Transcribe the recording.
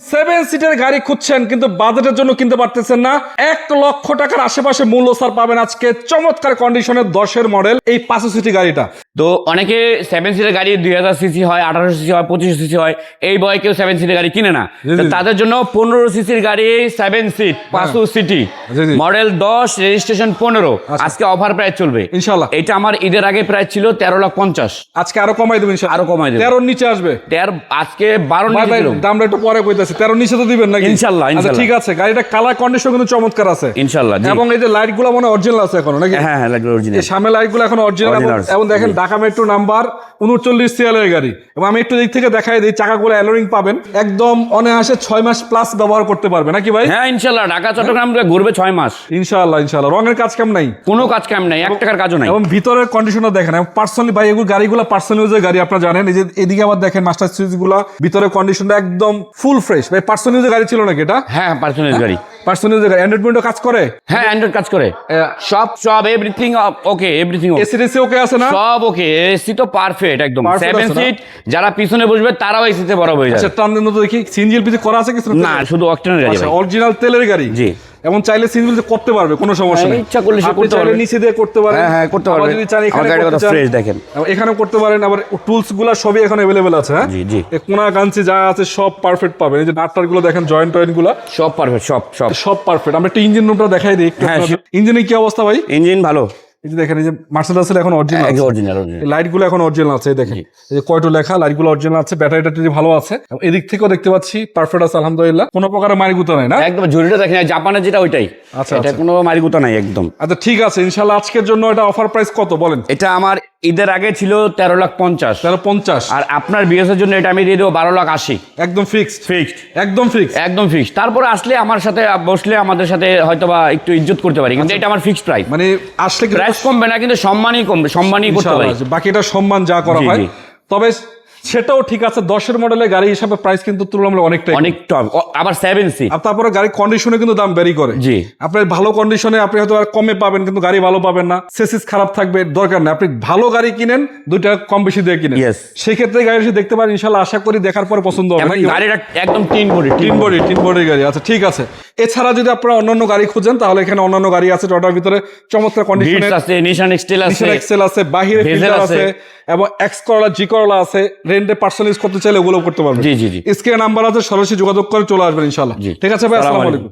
Seven সিটের গাড়ি খুঁজছেন কিন্তু বাজেটের জন্য কিনতে পারতেছেন না, 1 লক্ষ টাকার আশেপাশে মূল্য ছাড় পাবেন আজকে চমৎকার কন্ডিশনের 10-এর মডেল এই 5 সিটি গাড়িটা। তো অনেকে 7 সিটের গাড়ি 2000 সিসি হয়, 1800 সিসি হয়, 2500 সিসি হয়, এই বয় কেউ 7 সিটের গাড়ি কিনে না। তো তাদের জন্য 15 সিসির গাড়ি 7 সিট 5 সিটি মডেল 10 রেজিস্ট্রেশন 15 আজকে অফার প্রাইস চলবে ইনশাআল্লাহ। এটা আমার ঈদের আগে প্রাইস ছিল 13,50,000, আজকে আরো কমাই দেবেন ইনশাআল্লাহ, আরো কমাই দেব। 13 নিচে আসবে। 13 আজকে 12 ভাই ভাই নিচে ছিল। দামটা একটু পরে কইতাছি, 13 নিচে তো দিবেন নাকি? ইনশাআল্লাহ, আচ্ছা ইনশাআল্লাহ। ঠিক আছে, গাড়িটা কালার কন্ডিশন কিন্তু চমৎকার আছে ইনশাআল্লাহ জি। এবং এই যে লাইট গুলো মনে অরিজিনাল আছে এখনো নাকি? হ্যাঁ হ্যাঁ লাগবে অরিজিনাল। এই সামনে লাইট গুলো এখন অরিজিনাল Original আছে। এবং দেখেন ঢাকা মেট্রো নাম্বার 39 সিএলের গাড়ি এবং আমি একটু দিক থেকে দেখাই দিই, চাকাগুলো অ্যালোরিং পাবেন, একদম অনায়াসে 6 মাস প্লাস ব্যবহার করতে পারবে নাকি ভাই? হ্যাঁ ইনশাআল্লাহ, ঢাকা চট্টগ্রাম ঘুরবে 6 মাস। ইনশাআল্লাহ ইনশাআল্লাহ। রঙের কাজ কাম নাই, কোনো কাজ কাম নাই, 1 টাকার কাজও নাই। এবং ভিতরের কন্ডিশনও দেখেন পার্সোনালি ভাই, এগুলো গাড়িগুলো পার্সোনাল ইউজের গাড়ি আপনারা জানেন। এই যে এদিকে আবার দেখেন মাস্টার সুইচ গুলো, ভিতরের কন্ডিশনটা একদম ফুল ফ্রেশ। ভাই পার্সোনাল ইউজের গাড়ি ছিল নাকি এটা? হ্যাঁ পার্সোনাল গাড়ি, পার্সোনাল ইউজের গাড়ি। অ্যান্ড্রয়েড কাজ করে? হ্যাঁ অ্যান্ড্রয়েড কাজ করে, সব everything okay, everything okay, AC টেসি ওকে আছে না? সব ওকে। এসি তো পারফেক্ট একদম। Perfect 7 আছে না? সিট যারা পিছনে বসবে তারাও এসিতে বড় হয়ে আচ্ছা যাবে। টার্নের মতো দেখি সিএনজি এলপিজি করা আছে কিছু? না শুধু অকটেনের গাড়ি ভাই। অরিজিনাল তেলের গাড়ি জি। এবং চাইলে সিএনজি করতে পারবে, কোনো সমস্যা হ্যাঁ, নেই। ইচ্ছা করলে সে আপনি করতে চাইলে পারবে। নিচে দিয়ে করতে পারেন। হ্যাঁ, হ্যাঁ, করতে আবার পারবে। যদি চান এখানে আমার গাড়িটা করতে কত চান, fresh দেখেন। এখানেও করতে পারেন। আবার টুলস গুলো সবই এখন अवेलेबल আছে। হ্যাঁ জি, জি। এই কোনা কাঞ্চি যা আছে সব পারফেক্ট পাবেন। এই যে নাটটার গুলো দেখেন, জয়েন্ট টয়েন্ট গুলো সব পারফেক্ট, সব সব সব পারফেক্ট। আমরা একটা ইঞ্জিন রুমটা দেখাই দিই একটু। হ্যাঁ, ইঞ্জিনের কি অবস্থা ভাই? ইঞ্জিন ভালো, এই যে দেখেন, এই যে মার্সেডিস এখন অরিজিনাল আছে, অরিজিনাল অরিজিনাল। লাইট গুলো এখন অরিজিনাল আছে। এই দেখেন এই যে কয়টো লেখা, লাইট গুলো অরিজিনাল আছে, ব্যাটারিটা ভালো আছে। এবং এদিক থেকেও দেখতে পাচ্ছি পারফেক্ট আছে আলহামদুলিল্লাহ, কোনো প্রকারের মারিগুতা নাই না? একদম ঝুড়িটা দেখেন, জাপানের যেটা ওইটাই। আচ্ছা, এটা আচ্ছা। কোনো মারিগুতা নাই একদম। আচ্ছা ঠিক আছে ইনশাআল্লাহ। আজকের জন্য এটা অফার প্রাইস কত বলেন? এটা আমার ঈদের আগে ছিল 13,50,000, 1350। আর আপনার বিএসের জন্য এটা আমি দিয়ে দেবো 12,80,000। একদম ফিক্সড? ফিক্সড, একদম ফিক্সড, একদম ফিক্সড। তারপরে আসলে আমার সাথে বসলে আমাদের সাথে হয়তোবা একটু ইজ্জত করতে পারি, কিন্তু এটা আমার ফিক্সড প্রাইস। মানে আসলে কি প্রাইস কমবে না, কিন্তু সম্মানই কমবে, সম্মানই করতে পারি। ইনশাআল্লাহ, বাকিটা সম্মান যা করা জি, হয়। জি। তবে সেটাও ঠিক আছে, 10-এর মডেলের গাড়ি হিসাবে প্রাইস কিন্তু তুলনামূলক অনেকটাই অনেক টপ, আবার 7 সিট। আর তারপরে গাড়ির কন্ডিশনে কিন্তু দাম ভ্যারি করে। জি। আপনার ভালো কন্ডিশনে আপনি হয়তো আর কমে পাবেন, কিন্তু গাড়ি ভালো পাবেন না। সেসিস খারাপ থাকবে, দরকার নেই। আপনি ভালো গাড়ি কিনেন, 2 টাকা কম বেশি দিয়ে কিনেন। Yes. সেক্ষেত্রে গাড়ি এসে দেখতে পারেন ইনশাআল্লাহ, আশা করি দেখার পরে পছন্দ হবে এবং নাকি? গাড়িটা একদম টিন তিন বডির গাড়ি। আচ্ছা ঠিক আছে। এছাড়া যদি আপনারা অন্যান্য গাড়ি খুঁজেন তাহলে এখানে অন্যান্য গাড়ি আছে টয়োটার ভিতরে চমৎকার কন্ডিশনে। আছে, নিশান এক্সটেল আছে, নিশান এক্সেল আছে, বাহিরে Hazel ফিল্টার আছে। আছে এবং এক্স করলা, জি করলা আছে। রেন্টে পার্সোনাল ইউজ করতে চাইলে ওগুলো করতে পারবেন। জি, জি, জি। স্ক্রিনে নাম্বার আছে, সরাসরি যোগাযোগ করে চলে আসবেন ইনশাআল্লাহ। জি। ঠিক আছে ভাই, আসসালামু আসসালামু আলাইকুম।